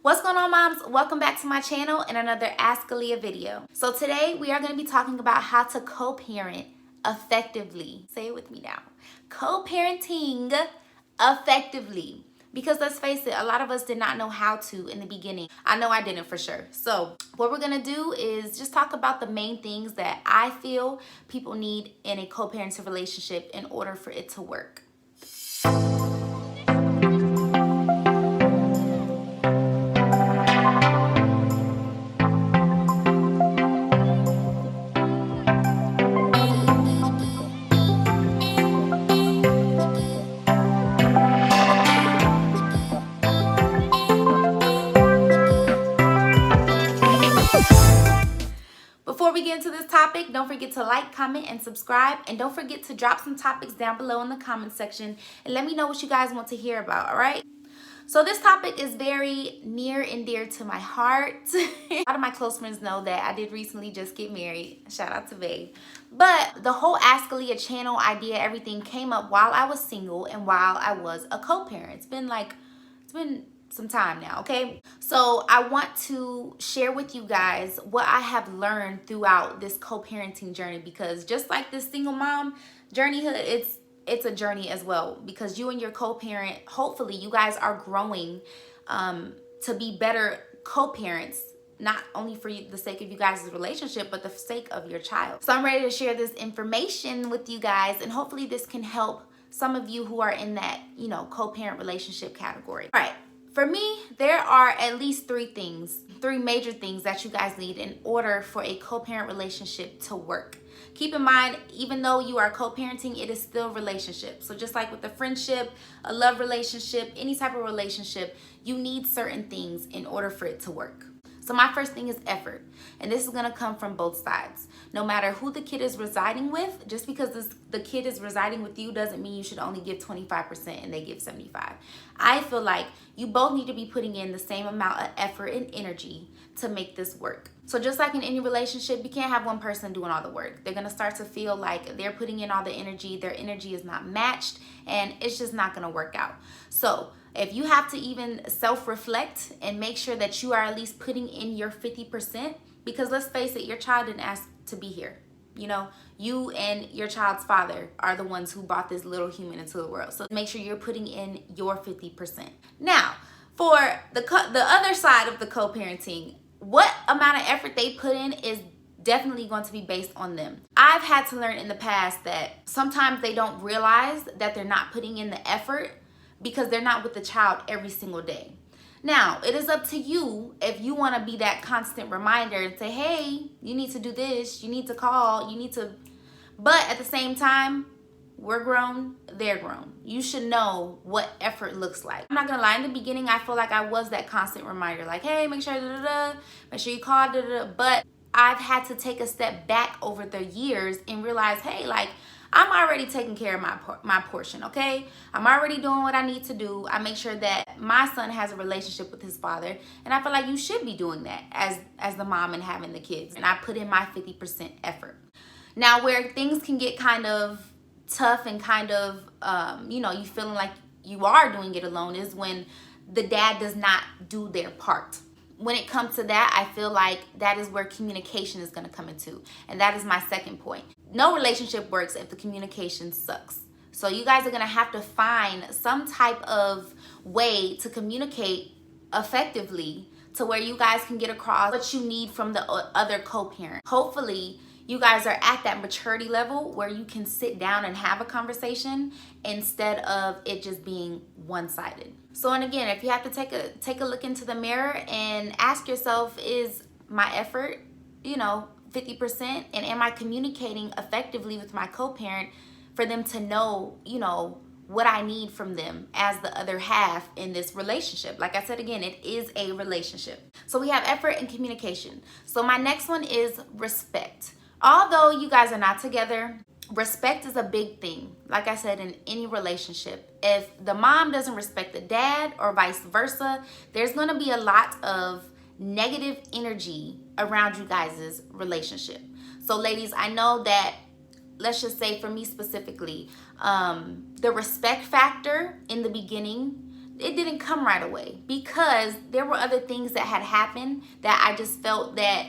What's going on, moms? Welcome back to my channel and another Ask Aaliyah video. So today we are going to be talking about how to co-parent effectively. Say it with me now. Co-parenting effectively. Because let's face it, a lot of us did not know how to in the beginning. I know I didn't for sure. So what we're going to do is just talk about the main things that I feel people need in a co-parenting relationship in order for it to work. Before we get into this topic, don't forget to like, comment, and subscribe. And don't forget to drop some topics down below in the comment section and let me know what you guys want to hear about, all right? So this topic is very near and dear to my heart. A lot of my close friends know that I did recently just get married. Shout out to Bae. But the whole Ask Aaliyah channel idea, everything came up while I was single and while I was a co-parent. It's been some time now, okay? So I want to share with you guys what I have learned throughout this co-parenting journey, because just like this single mom journeyhood, it's a journey as well, because you and your co-parent, hopefully you guys are growing to be better co-parents, not only for the sake of you guys' relationship, but the sake of your child. So I'm ready to share this information with you guys, and hopefully this can help some of you who are in that, co-parent relationship category. All right. For me, there are at least three major things that you guys need in order for a co-parent relationship to work. Keep in mind, even though you are co-parenting, it is still a relationship. So just like with a friendship, a love relationship, any type of relationship, you need certain things in order for it to work. So my first thing is effort. And this is going to come from both sides. No matter who the kid is residing with, just because the kid is residing with you doesn't mean you should only give 25% and they give 75%. I feel like you both need to be putting in the same amount of effort and energy to make this work. So just like in any relationship, you can't have one person doing all the work. They're going to start to feel like they're putting in all the energy. Their energy is not matched, and it's just not going to work out. So if you have to even self-reflect and make sure that you are at least putting in your 50%, because let's face it, your child didn't ask to be here. You and your child's father are the ones who brought this little human into the world. So make sure you're putting in your 50%. Now, for the other side of the co-parenting, what amount of effort they put in is definitely going to be based on them. I've had to learn in the past that sometimes they don't realize that they're not putting in the effort because they're not with the child every single day. Now, it is up to you if you want to be that constant reminder and say, hey, you need to do this, you need to call, but at the same time, we're grown, they're grown. You should know what effort looks like. I'm not gonna lie, in the beginning, I feel like I was that constant reminder, like, hey, make sure make sure you call, but I've had to take a step back over the years and realize, hey, like, I'm already taking care of my portion, okay? I'm already doing what I need to do. I make sure that my son has a relationship with his father, and I feel like you should be doing that as the mom and having the kids. And I put in my 50% effort. Now, where things can get kind of tough and kind of, you feeling like you are doing it alone is when the dad does not do their part. When it comes to that, I feel like that is where communication is going to come into. And that is my second point. No relationship works if the communication sucks. So you guys are going to have to find some type of way to communicate effectively to where you guys can get across what you need from the other co-parent. Hopefully, you guys are at that maturity level where you can sit down and have a conversation instead of it just being one-sided. So, and again, if you have to take a look into the mirror and ask yourself, is my effort, 50%? And am I communicating effectively with my co-parent for them to know, what I need from them as the other half in this relationship? Like I said, again, it is a relationship. So we have effort and communication. So my next one is respect. Although you guys are not together, respect is a big thing. Like I said, in any relationship, if the mom doesn't respect the dad or vice versa, there's going to be a lot of negative energy around you guys' relationship. So ladies, I know that, let's just say for me specifically, the respect factor in the beginning it didn't come right away because there were other things that had happened that I just felt that,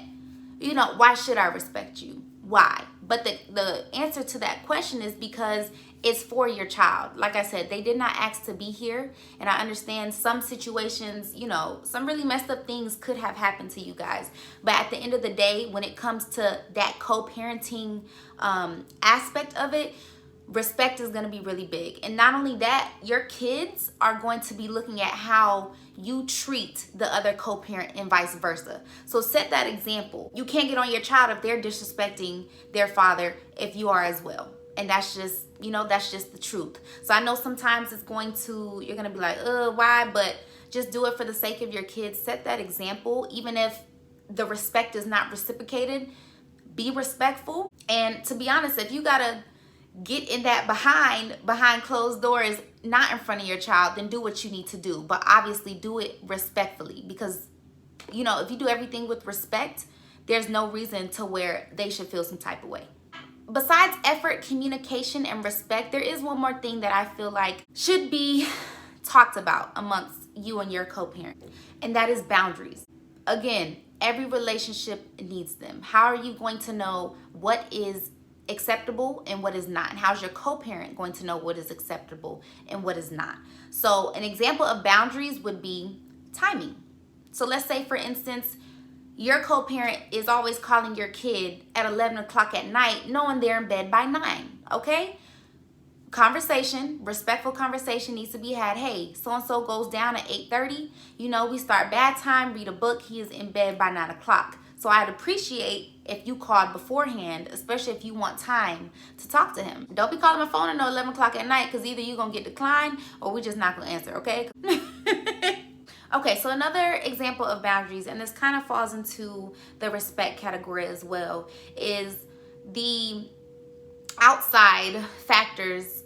you know, why should I respect you? Why? But the answer to that question is because it's for your child. Like I said, they did not ask to be here. And I understand some situations, you know, some really messed up things could have happened to you guys. But at the end of the day, when it comes to that co-parenting aspect of it, respect is going to be really big. And not only that, your kids are going to be looking at how you treat the other co-parent and vice versa. So set that example. You can't get on your child if they're disrespecting their father if you are as well. And that's just, you know, that's just the truth. So I know sometimes you're going to be like, why? But just do it for the sake of your kids. Set that example. Even if the respect is not reciprocated, be respectful. And to be honest, if you gotta get in that behind closed doors, not in front of your child, then do what you need to do. But obviously do it respectfully, because, you know, if you do everything with respect, there's no reason to where they should feel some type of way. Besides effort, communication, and respect, there is one more thing that I feel like should be talked about amongst you and your co-parent, and that is boundaries. Again, every relationship needs them. How are you going to know what is acceptable and what is not? And how's your co-parent going to know what is acceptable and what is not? So an example of boundaries would be timing. So let's say, for instance, your co-parent is always calling your kid at 11 o'clock at night, knowing they're in bed by 9, okay? Conversation, respectful conversation needs to be had. Hey, so-and-so goes down at 8:30. You know, we start bad time, read a book. He is in bed by 9 o'clock. So I'd appreciate if you called beforehand, especially if you want time to talk to him. Don't be calling my phone at 11 o'clock at night, because either you're going to get declined or we're just not going to answer, okay? Okay, so another example of boundaries, and this kind of falls into the respect category as well, is the outside factors,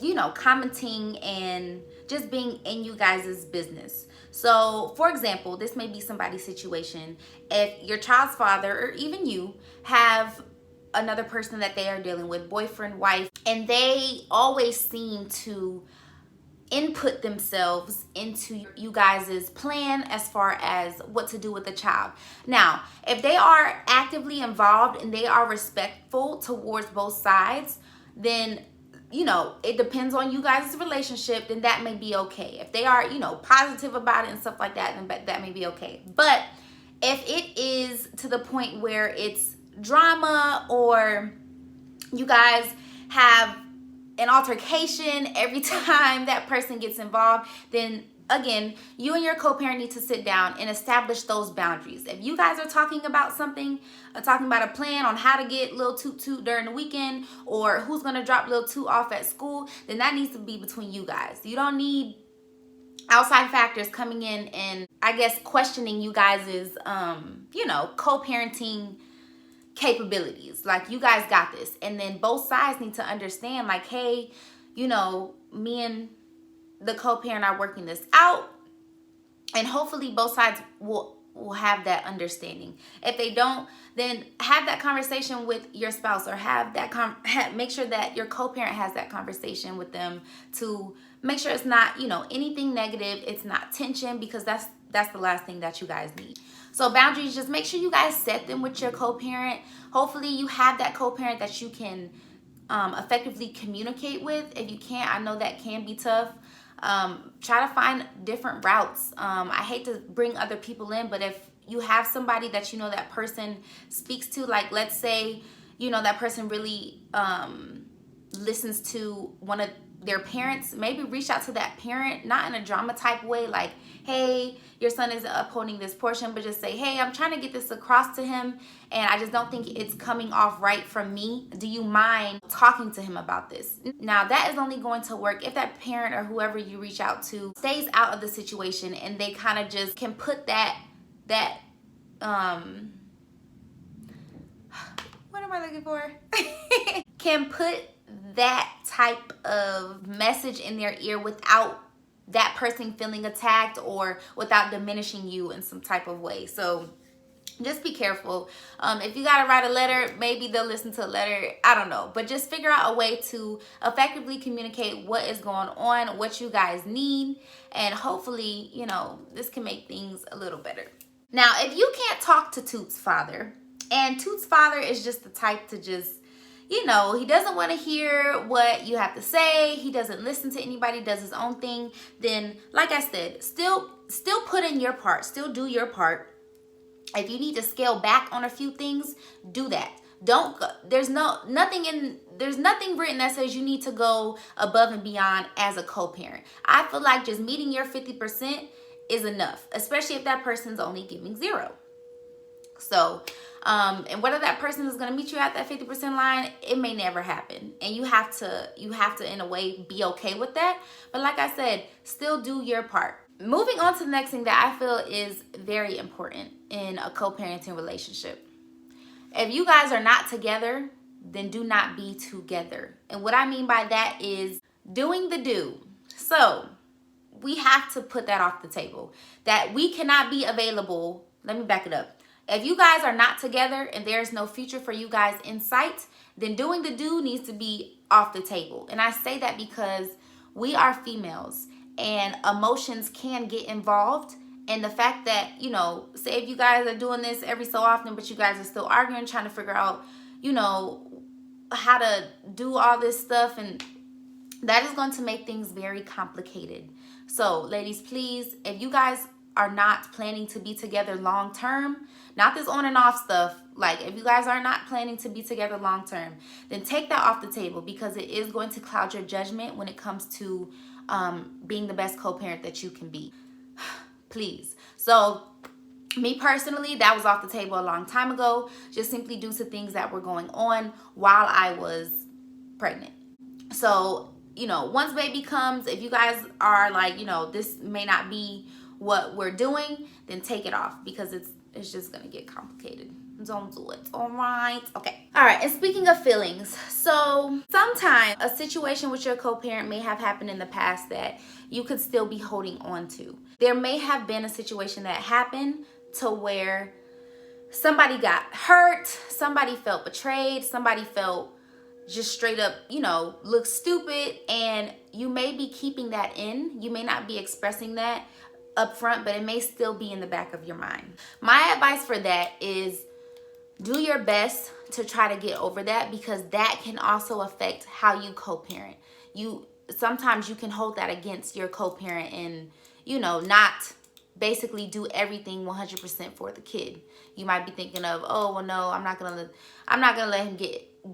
you know, commenting and just being in you guys' business. So, for example, this may be somebody's situation. If your child's father, or even you, have another person that they are dealing with, boyfriend, wife, and they always seem to input themselves into you guys' plan as far as what to do with the child. Now, if they are actively involved and they are respectful towards both sides, then, you know, it depends on you guys' relationship, then that may be okay. If they are, you know, positive about it and stuff like that, then that may be okay. But if it is to the point where it's drama, or you guys have an altercation every time that person gets involved, then again, you and your co-parent need to sit down and establish those boundaries. If you guys are talking about something, talking about a plan on how to get Lil Toot Toot during the weekend, or who's going to drop Lil Toot off at school, then that needs to be between you guys. You don't need outside factors coming in and, I guess, questioning you guys' you know, co-parenting capabilities. Like, you guys got this. And then both sides need to understand, like, hey, you know, me and the co-parent are working this out, and hopefully both sides will have that understanding. If they don't, then have that conversation with your spouse, or have that make sure that your co-parent has that conversation with them to make sure it's not, you know, anything negative, it's not tension, because that's the last thing that you guys need. So boundaries, just make sure you guys set them with your co-parent. Hopefully you have that co-parent that you can effectively communicate with. If you can't, I know that can be tough. Try to find different routes. I hate to bring other people in, but if you have somebody that you know that person speaks to, like, let's say, you know, that person really listens to one of their parents, maybe reach out to that parent, not in a drama type way, like, hey, your son isn't upholding this portion, but just say, hey, I'm trying to get this across to him, and I just don't think it's coming off right from me. Do you mind talking to him about this? Now, that is only going to work if that parent or whoever you reach out to stays out of the situation, and they kind of just can put that what am I looking for? Can put that type of message in their ear without that person feeling attacked, or without diminishing you in some type of way. So Just be careful. If you gotta write a letter, maybe they'll listen to a letter. I don't know. But just figure out a way to effectively communicate what is going on, what you guys need, and hopefully, this can make things a little better. Now, if you can't talk to Toot's father, and Toot's father is just the type to just, he doesn't want to hear what you have to say. He doesn't listen to anybody, does his own thing. Then, like I said, still put in your part. Still do your part. If you need to scale back on a few things, do that. There's nothing written that says you need to go above and beyond as a co-parent. I feel like just meeting your 50% is enough, especially if that person's only giving 0. So, and whether that person is going to meet you at that 50% line, it may never happen. And you have to, in a way, be okay with that. But like I said, still do your part. Moving on to the next thing that I feel is very important in a co-parenting relationship. If you guys are not together, then do not be together. And what I mean by that is doing the do. So we have to put that off the table. That we cannot be available. Let me back it up. If you guys are not together and there's no future for you guys in sight, then doing the do needs to be off the table. And I say that because we are females and emotions can get involved. And the fact that, say if you guys are doing this every so often, but you guys are still arguing, trying to figure out, how to do all this stuff, and that is going to make things very complicated. So, ladies, please, if you guys are not planning to be together long term, not this on and off stuff, like if you guys are not planning to be together long term, then take that off the table, because it is going to cloud your judgment when it comes to being the best co-parent that you can be. Please. So me personally, that was off the table a long time ago, just simply due to things that were going on while I was pregnant. So, once baby comes, if you guys are like, this may not be what we're doing, then take it off, because it's just gonna get complicated. Don't do it. All right. Okay. All right. And speaking of feelings, so sometimes a situation with your co-parent may have happened in the past that you could still be holding on to. There may have been a situation that happened to where somebody got hurt, somebody felt betrayed, somebody felt just straight up, look stupid, and you may be keeping that in. You may not be expressing that up front, but it may still be in the back of your mind. My advice for that is do your best to try to get over that, because that can also affect how you co-parent. Sometimes you can hold that against your co-parent and, not basically do everything 100% for the kid. You might be thinking of, oh, well, no, I'm not gonna let him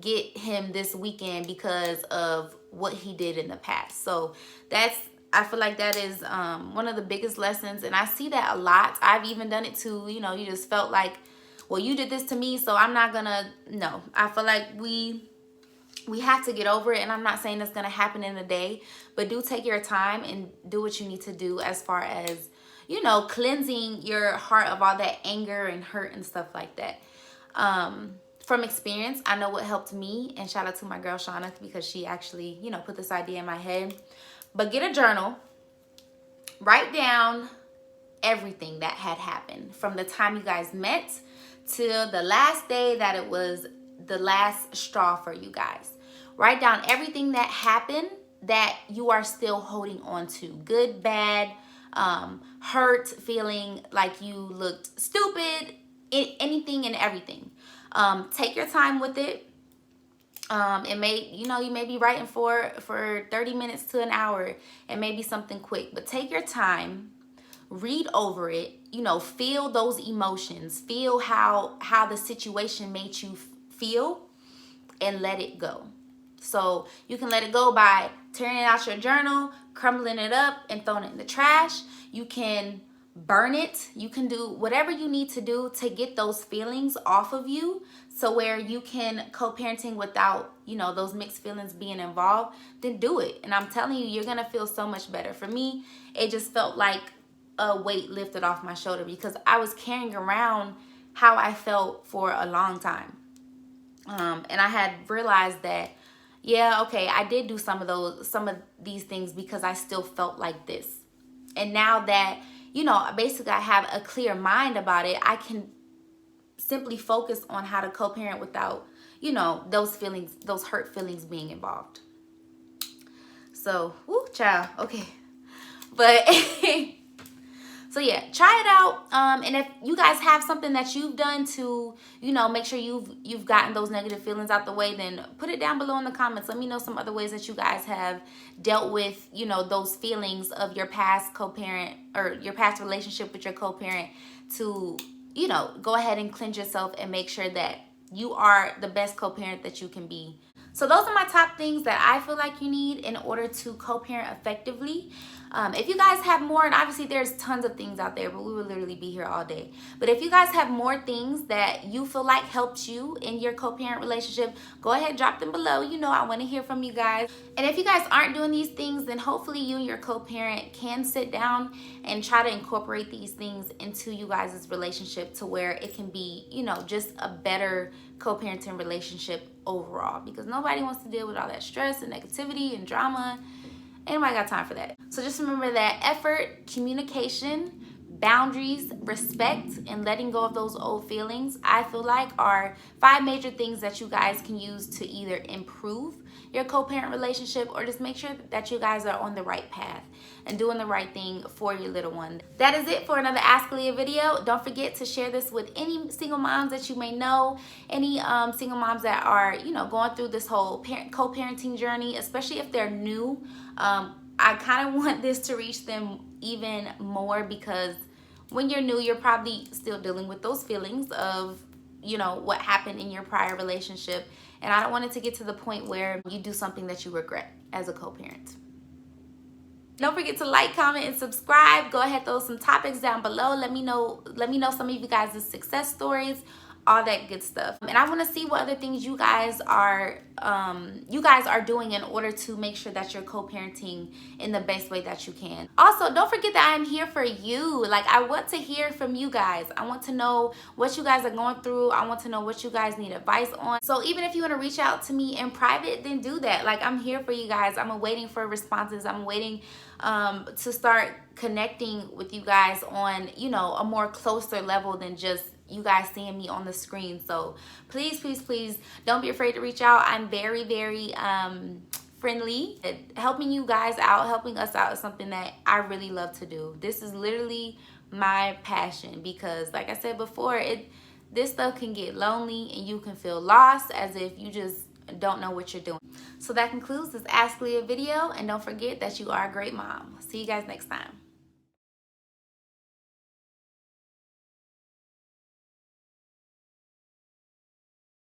get him this weekend because of what he did in the past. So I feel like that is one of the biggest lessons, and I see that a lot. I've even done it too. You just felt like, well, you did this to me, so I'm not gonna. No, I feel like we have to get over it, and I'm not saying it's gonna happen in a day, but do take your time and do what you need to do as far as, cleansing your heart of all that anger and hurt and stuff like that. From experience, I know what helped me, and shout out to my girl Shauna, because she actually, put this idea in my head. But get a journal, write down everything that had happened from the time you guys met to the last day that it was the last straw for you guys. Write down everything that happened that you are still holding on to. Good, bad, hurt, feeling like you looked stupid, anything and everything. Take your time with it. It may, you may be writing for 30 minutes to an hour. It may be something quick, but take your time, read over it, feel those emotions, feel how the situation made you feel, and let it go. So you can let it go by tearing out your journal, crumbling it up, and throwing it in the trash. You can burn it. You can do whatever you need to do to get those feelings off of you, so where you can co-parenting without, those mixed feelings being involved. Then do it. And I'm telling you, you're going to feel so much better. For me, it just felt like a weight lifted off my shoulder, because I was carrying around how I felt for a long time. And I had realized that, yeah, okay, I did do some of these things because I still felt like this. And now that, basically I have a clear mind about it, I can simply focus on how to co-parent without, you know, those feelings, those hurt feelings being involved. So, woo, child, okay. But so yeah, try it out. And if you guys have something that you've done to, you know, make sure you've gotten those negative feelings out the way, then put it down below in the comments. Let me know some other ways that you guys have dealt with, you know, those feelings of your past co-parent or your past relationship with your co-parent to, you know, go ahead and cleanse yourself and make sure that you are the best co-parent that you can be. So those are my top things that I feel like you need in order to co-parent effectively. If you guys have more, and obviously there's tons of things out there, but we would literally be here all day. But if you guys have more things that you feel like helped you in your co-parent relationship, go ahead and drop them below. You know, I want to hear from you guys. And if you guys aren't doing these things, then hopefully you and your co-parent can sit down and try to incorporate these things into you guys' relationship to where it can be, you know, just a better co-parenting relationship overall, because nobody wants to deal with all that stress and negativity and drama. Anybody got time for that? So just remember that effort, communication, boundaries, respect, and letting go of those old feelings, I feel like are 5 major things that you guys can use to either improve your co-parent relationship or just make sure that you guys are on the right path and doing the right thing for your little one. That is it for another Ask Leah video. Don't forget to share this with any single moms that you may know, any single moms that are, you know, going through this whole co-parenting journey, especially if they're new. I kind of want this to reach them even more, because when you're new, you're probably still dealing with those feelings of, you know, what happened in your prior relationship. And I don't want it to get to the point where you do something that you regret as a co-parent. Don't forget to like, comment, and subscribe. Go ahead, throw some topics down below. Let me know some of you guys' success stories, all that good stuff. And I want to see what other things you guys are doing in order to make sure that you're co-parenting in the best way that you can. Also, don't forget that I'm here for you. Like, I want to hear from you guys. I want to know what you guys are going through. I want to know what you guys need advice on. So even if you want to reach out to me in private, then do that. Like, I'm here for you guys. I'm waiting for responses. I'm waiting to start connecting with you guys on, you know, a more closer level than just you guys seeing me on the screen. So please, please, please don't be afraid to reach out. I'm very, very friendly. Helping you guys out, helping us out is something that I really love to do. This is literally my passion, because like I said before, this stuff can get lonely and you can feel lost as if you just don't know what you're doing. So that concludes this Ask Leah video, and don't forget that you are a great mom. See you guys next time.